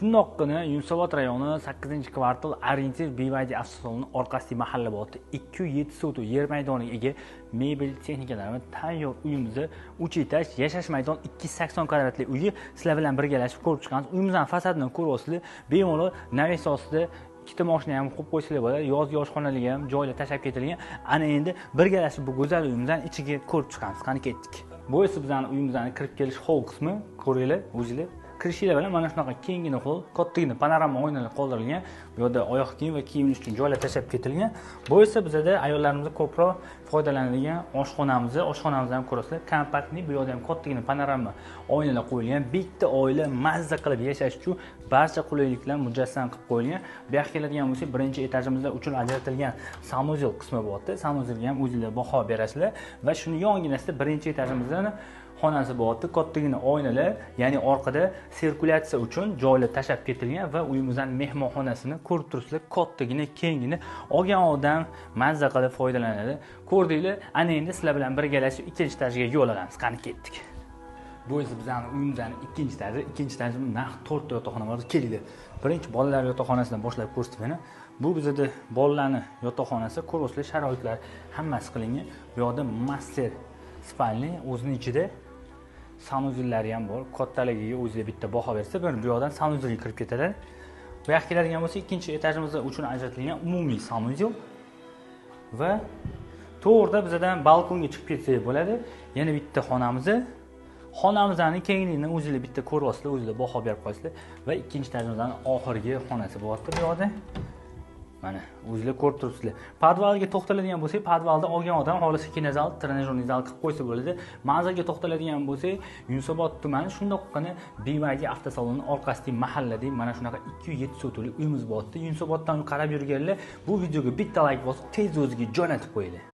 Shundoqqina Yunusobod rayoni 8-kvartal Orientir BYD avtosaloni orqasidagi mahalla bo'ldi. 207 sotuv yer maydoniga ega mebel texnikalar va tayyor uyimizda 3 etaj yashash maydon 280 kvadratli uyni sizlar bilan birgalashib ko'rib chiqamiz. Uyimizning fasadini ko'ryapsizlar. Bemalol naves ostida ikkita mashina ham qo'yib qo'ysanglar bo'ladi. Yozgi oshxonalarga ham joylar tashab ketilgan. Ana endi birgalashib bu go'zal uyimizdan ichiga ko'rib chiqamiz. Qani ketdik. Bu esa bizning uyimizning kirib kelish hol qismi. Ko'ringlar, o'zinglar. Kirishinglar bilan mana shunaqa kengina hol, kattagina panorama oynalar qoldirilgan. Bu yerda oyoq kiyim va kiyim uchun joylar tashab ketilgan. Bu esa bizda ayollarimiz ko'proq foydalanadigan oshxonamizni ham ko'rasizlar. Kompaktli, bu yerda ham kattagina panorama oynalar qo'yilgan. Bitta oila mazza qilib yashash uchun barcha qulayliklar mujassam qilib qo'yilgan. Bu yoqqa keladigan bo'lsak, birinchi etajimizda uchun ajratilgan sanuzel qismi bor-da. Sanuzelga ham o'zingizlar baho berasizlar va shuni yonginasida birinchi etajimizda xonasi bor-da, kattagina oynalar, ya'ni orqada sirkulyatsiya uchun joylar tashab ketilgan va uyimizdan mehmonxonasini ko'rib turibsizlar, kattagina, kengina, olgan odam mazza qilib foydalanadi. Ko'rdinglar, ana endi sizlar bilan birgalashib ikkinchi etajga yo'l olamiz. Qani ketdik. Bu esa bizning uyimizning ikkinchi etaji. Ikkinchi etajimizda naq 4 ta yotoqxona bor. Kelinglar. Birinchi bolalar yotoqxonasidan boshlab ko'rsatib. Bu bizda bolalarning yotoqxonasi, ko'ryapsizlar, sharoitlar hammasi qilingan. Bu yerda master spalni o'zining ichida sanuzellari ham bor. Kattaligiga o'zingizlar bitta baho bersa, bu yerdan sanuzelga kirib ketadi. Bu yoqqa keladigan bo'lsa, ikkinchi etajimizda uchun ajratilgan umumiy sanuzel va to'g'rida bizdan balkonga chiqib ketsak bo'ladi. Yana bitta xonamizning kengligini o'zingizlar bitta ko'ryapsizlar, o'zingizlar baho berib qo'yasizlar va ikkinchi etajimizdan oxirgi xonasi bor-da bu yerda. Mana o'zingizlar ko'rib turibsizlar. Podvalga to'xtaladigan bo'lsak, podvalda olgan odam xohlasa kinozal, trenajyorniy zal qilib qo'ysa bo'ladi. Manzilga to'xtaladigan bo'lsak, Yunusobod tumani shundoqqina BYD avtosaloni orqasidagi mahallada mana shunaqa 207 sotuvli uyimiz bor-da. Yunusoboddan qarab yurganlar bu videoga bitta like bosib, tez o'ziga jo'natib qo'yinglar.